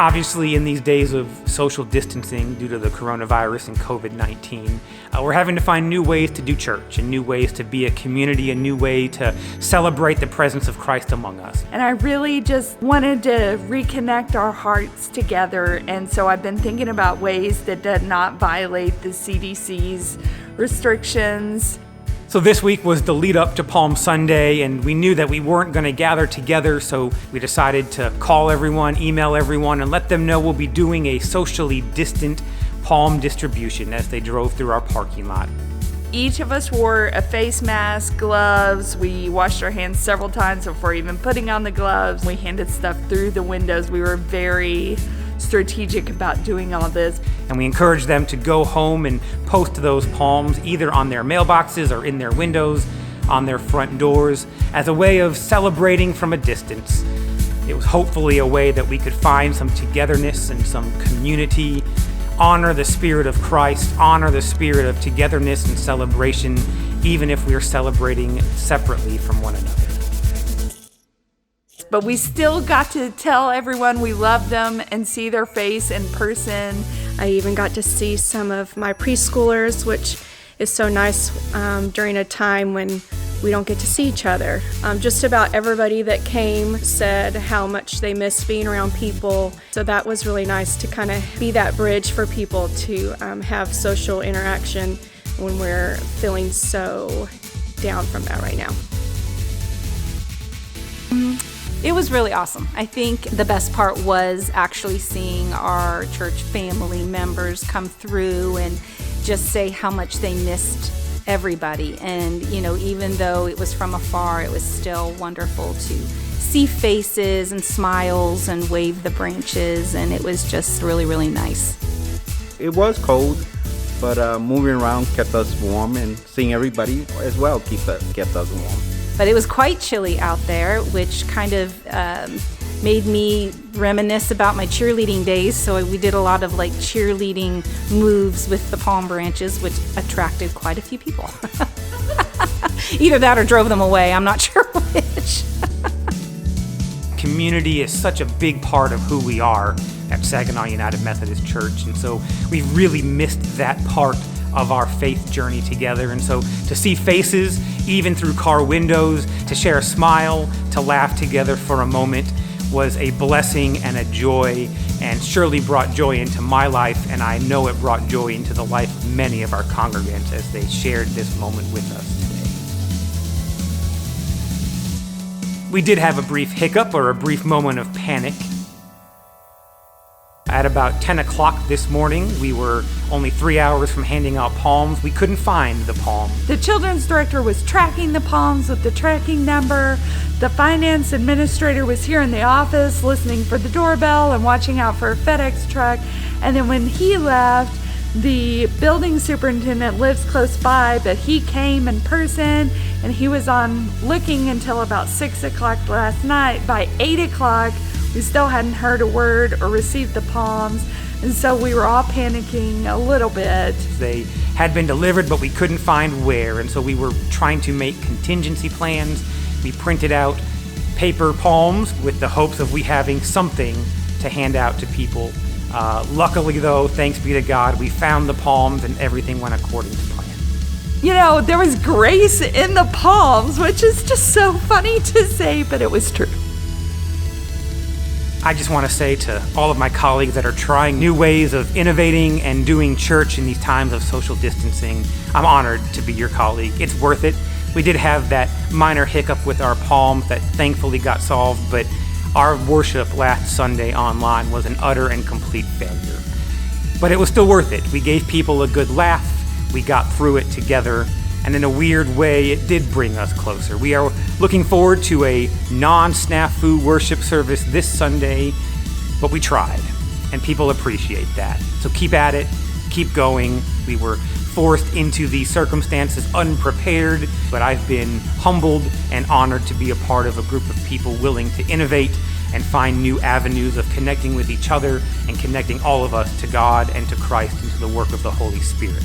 Obviously, in these days of social distancing due to the coronavirus and COVID-19, we're having to find new ways to do church and new ways to be a community, a new way to celebrate the presence of Christ among us. And I really just wanted to reconnect our hearts together, and so I've been thinking about ways that did not violate the CDC's restrictions. So this week was the lead up to Palm Sunday, and we knew that we weren't going to gather together, so we decided to call everyone, email everyone, and let them know we'll be doing a socially distant palm distribution as they drove through our parking lot. Each of us wore a face mask, gloves. We washed our hands several times before even putting on the gloves. We handed stuff through the windows. We were very strategic about doing all this. And we encouraged them to go home and post those palms either on their mailboxes or in their windows, on their front doors, as a way of celebrating from a distance. It was hopefully a way that we could find some togetherness and some community, honor the Spirit of Christ, honor the spirit of togetherness and celebration, even if we are celebrating separately from one another. But we still got to tell everyone we loved them and see their face in person. I even got to see some of my preschoolers, which is so nice during a time when we don't get to see each other. Just about everybody that came said how much they missed being around people. So that was really nice to kind of be that bridge for people to have social interaction when we're feeling so down from that right now. It was really awesome. I think the best part was actually seeing our church family members come through and just say how much they missed everybody. And, even though it was from afar, it was still wonderful to see faces and smiles and wave the branches. And it was just really, really nice. It was cold, but moving around kept us warm, and seeing everybody as well kept us warm. But it was quite chilly out there, which kind of made me reminisce about my cheerleading days. So we did a lot of cheerleading moves with the palm branches, which attracted quite a few people. Either that or drove them away. I'm not sure which. Community is such a big part of who we are at Saginaw United Methodist Church, and so we really missed that part of our faith journey together. And so to see faces, even through car windows, to share a smile, to laugh together for a moment was a blessing and a joy, and surely brought joy into my life, and I know it brought joy into the life of many of our congregants as they shared this moment with us today. We did have a brief hiccup or a brief moment of panic. At about 10 o'clock this morning, we were only 3 hours from handing out palms. We couldn't find the palms. The children's director was tracking the palms with the tracking number. The finance administrator was here in the office listening for the doorbell and watching out for a FedEx truck. And then when he left, the building superintendent lives close by, but he came in person and he was on looking until about 6 o'clock last night. By 8 o'clock, we still hadn't heard a word or received the palms, and so we were all panicking a little bit. They had been delivered, but we couldn't find where, and so we were trying to make contingency plans. We printed out paper palms with the hopes of we having something to hand out to people. Luckily, though, thanks be to God, we found the palms and everything went according to plan. There was grace in the palms, which is just so funny to say, but it was true. I just want to say to all of my colleagues that are trying new ways of innovating and doing church in these times of social distancing, I'm honored to be your colleague. It's worth it. We did have that minor hiccup with our palms that thankfully got solved, but our worship last Sunday online was an utter and complete failure. But it was still worth it. We gave people a good laugh. We got through it together. And in a weird way, it did bring us closer. We are looking forward to a non-snafu worship service this Sunday, but we tried, and people appreciate that. So keep at it, keep going. We were forced into these circumstances unprepared, but I've been humbled and honored to be a part of a group of people willing to innovate and find new avenues of connecting with each other and connecting all of us to God and to Christ and to the work of the Holy Spirit.